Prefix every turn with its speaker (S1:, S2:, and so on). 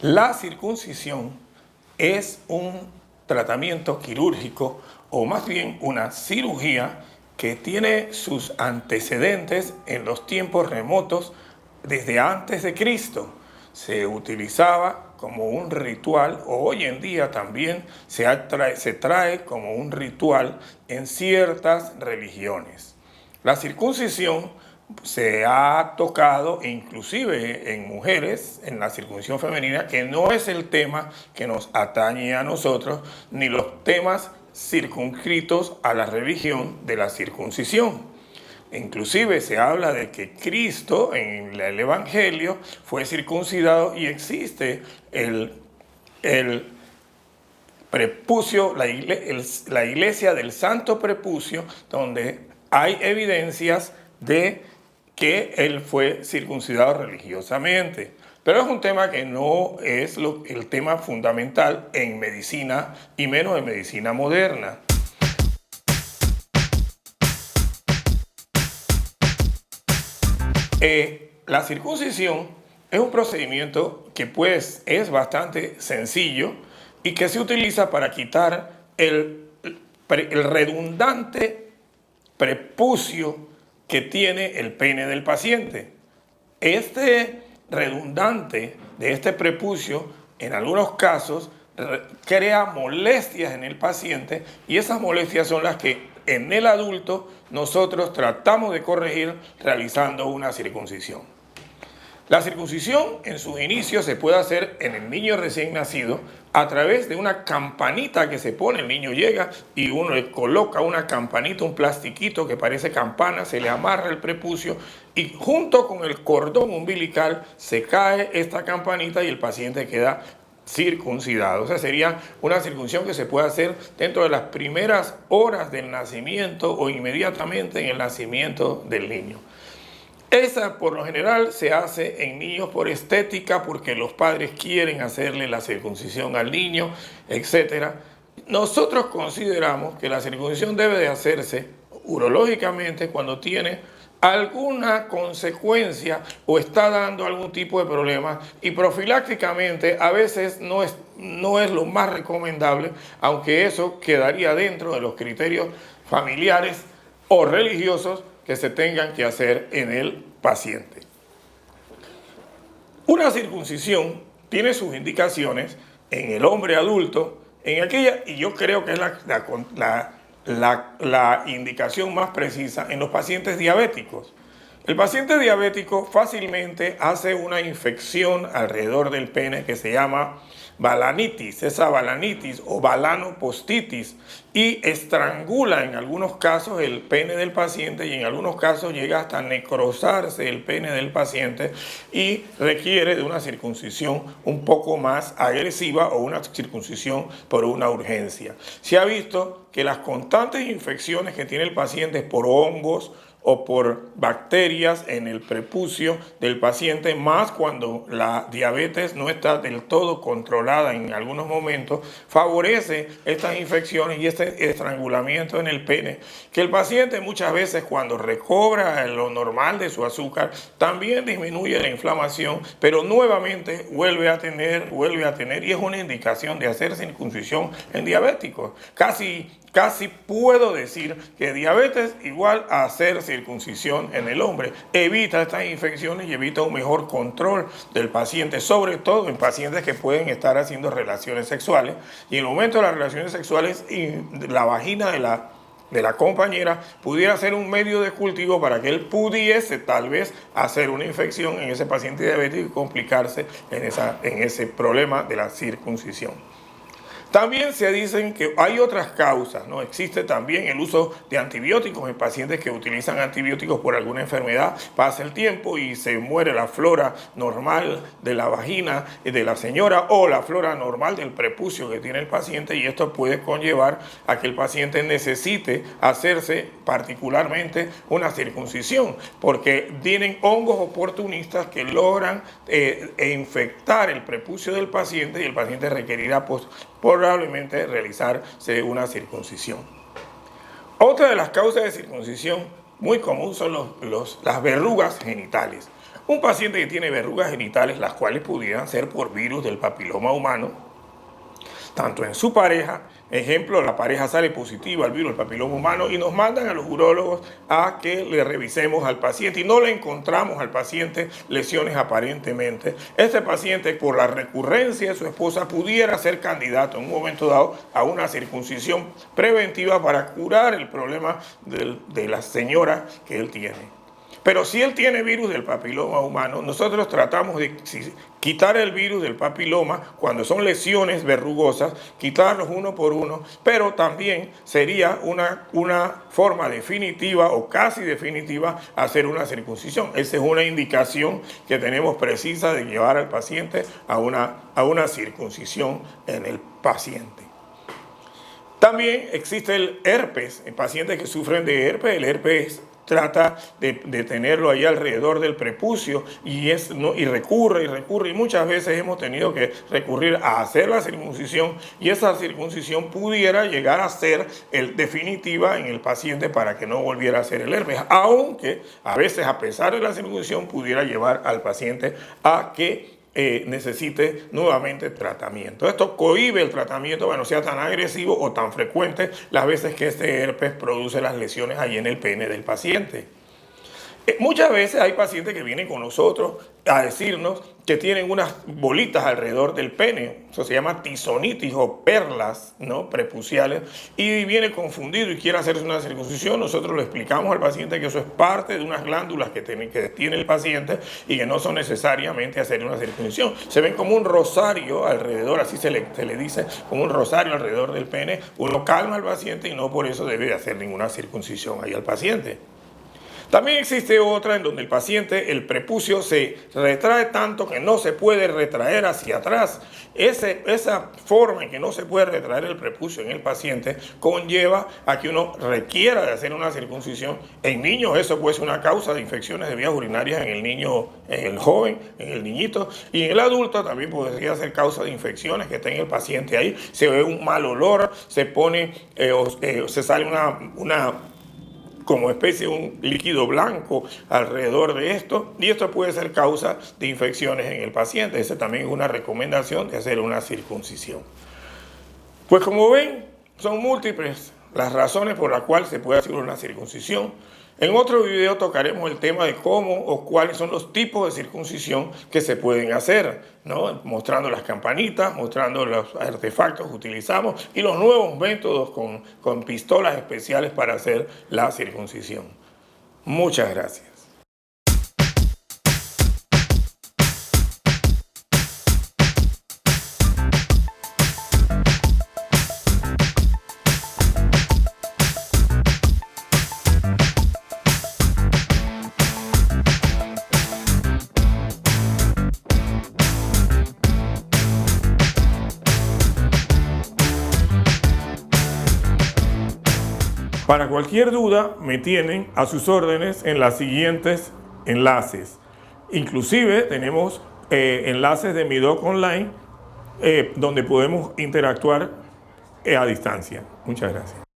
S1: La circuncisión es un tratamiento quirúrgico o más bien una cirugía que tiene sus antecedentes en los tiempos remotos desde antes de Cristo. Se utilizaba como un ritual, o hoy en día también se trae como un ritual en ciertas religiones. La circuncisión se ha tocado inclusive en mujeres, en la circuncisión femenina, que no es el tema que nos atañe a nosotros, ni los temas circunscritos a la religión de la circuncisión. Inclusive se habla de que Cristo en el Evangelio fue circuncidado y existe el prepucio, la iglesia del Santo Prepucio, donde hay evidencias de que él fue circuncidado religiosamente. Pero es un tema que no es el tema fundamental en medicina y menos en medicina moderna. La circuncisión es un procedimiento que pues es bastante sencillo y que se utiliza para quitar el redundante prepucio que tiene el pene del paciente. Este redundante de este prepucio en algunos casos crea molestias en el paciente y esas molestias son las que en el adulto nosotros tratamos de corregir realizando una circuncisión. La circuncisión en sus inicios se puede hacer en el niño recién nacido a través de una campanita que se pone. El niño llega y uno le coloca una campanita, un plastiquito que parece campana, se le amarra el prepucio y junto con el cordón umbilical se cae esta campanita y el paciente queda circuncidado. O sea, sería una circuncisión que se puede hacer dentro de las primeras horas del nacimiento o inmediatamente en el nacimiento del niño. Esa por lo general se hace en niños por estética, porque los padres quieren hacerle la circuncisión al niño, etc. Nosotros consideramos que la circuncisión debe de hacerse urológicamente cuando tiene alguna consecuencia o está dando algún tipo de problema, y profilácticamente a veces no es lo más recomendable, aunque eso quedaría dentro de los criterios familiares o religiosos que se tengan que hacer en el paciente. Una circuncisión tiene sus indicaciones en el hombre adulto, en aquella, y yo creo que es la indicación más precisa en los pacientes diabéticos. El paciente diabético fácilmente hace una infección alrededor del pene que se llama balanitis, esa balanitis o balanopostitis, y estrangula en algunos casos el pene del paciente y en algunos casos llega hasta necrosarse el pene del paciente y requiere de una circuncisión un poco más agresiva o una circuncisión por una urgencia. Se ha visto que las constantes infecciones que tiene el paciente por hongos o por bacterias en el prepucio del paciente, más cuando la diabetes no está del todo controlada en algunos momentos, favorece estas infecciones y este estrangulamiento en el pene, que el paciente muchas veces cuando recobra lo normal de su azúcar, también disminuye la inflamación, pero nuevamente vuelve a tener, y es una indicación de hacer circuncisión en diabéticos. Casi puedo decir que diabetes igual a hacer circuncisión en el hombre. Evita estas infecciones y evita un mejor control del paciente, sobre todo en pacientes que pueden estar haciendo relaciones sexuales. Y en el momento de las relaciones sexuales, la vagina de la compañera pudiera ser un medio de cultivo para que él pudiese tal vez hacer una infección en ese paciente diabético y complicarse en ese problema de la circuncisión. También se dicen que hay otras causas, ¿no? Existe también el uso de antibióticos en pacientes que utilizan antibióticos por alguna enfermedad. Pasa el tiempo y se muere la flora normal de la vagina de la señora o la flora normal del prepucio que tiene el paciente, y esto puede conllevar a que el paciente necesite hacerse particularmente una circuncisión, porque tienen hongos oportunistas que logran infectar el prepucio del paciente y el paciente requerirá probablemente realizarse una circuncisión. Otra de las causas de circuncisión muy común son las verrugas genitales. Un paciente que tiene verrugas genitales, las cuales pudieran ser por virus del papiloma humano, tanto en su pareja, ejemplo, la pareja sale positiva al virus del papiloma humano y nos mandan a los urólogos a que le revisemos al paciente y no le encontramos al paciente lesiones aparentemente. Este paciente, por la recurrencia de su esposa, pudiera ser candidato en un momento dado a una circuncisión preventiva para curar el problema de la señora que él tiene. Pero si él tiene virus del papiloma humano, nosotros tratamos de quitar el virus del papiloma cuando son lesiones verrugosas, quitarlos uno por uno, pero también sería una forma definitiva o casi definitiva hacer una circuncisión. Esa es una indicación que tenemos precisa de llevar al paciente a una circuncisión en el paciente. También existe el herpes, en pacientes que sufren de herpes. El herpes trata de tenerlo ahí alrededor del prepucio y recurre y muchas veces hemos tenido que recurrir a hacer la circuncisión y esa circuncisión pudiera llegar a ser definitiva en el paciente para que no volviera a ser el herpes, aunque a veces, a pesar de la circuncisión, pudiera llevar al paciente a que necesite nuevamente tratamiento. Esto cohíbe el tratamiento para no sea tan agresivo o tan frecuente las veces que este herpes produce las lesiones allí en el pene del paciente. Muchas veces hay pacientes que vienen con nosotros a decirnos que tienen unas bolitas alrededor del pene, eso se llama tisonitis o perlas, ¿no?, prepuciales, y viene confundido y quiere hacerse una circuncisión. Nosotros le explicamos al paciente que eso es parte de unas glándulas que tiene el paciente y que no son necesariamente hacer una circuncisión. Se ven como un rosario alrededor, así se le dice, como un rosario alrededor del pene. Uno calma al paciente y no por eso debe de hacer ninguna circuncisión ahí al paciente. También existe otra en donde el paciente, el prepucio, se retrae tanto que no se puede retraer hacia atrás. Esa forma en que no se puede retraer el prepucio en el paciente conlleva a que uno requiera de hacer una circuncisión. En niños eso puede ser una causa de infecciones de vías urinarias en el niño, en el joven, en el niñito, y en el adulto también podría ser causa de infecciones que tenga el paciente ahí. Se ve un mal olor, se sale como especie de un líquido blanco alrededor de esto, y esto puede ser causa de infecciones en el paciente. Esa también es una recomendación de hacer una circuncisión. Pues como ven, son múltiples las razones por las cuales se puede hacer una circuncisión. En otro video tocaremos el tema de cómo o cuáles son los tipos de circuncisión que se pueden hacer, ¿no?, mostrando las campanitas, mostrando los artefactos que utilizamos y los nuevos métodos con pistolas especiales para hacer la circuncisión. Muchas gracias. Para cualquier duda, me tienen a sus órdenes en los siguientes enlaces. Inclusive tenemos enlaces de mi doc online donde podemos interactuar a distancia. Muchas gracias.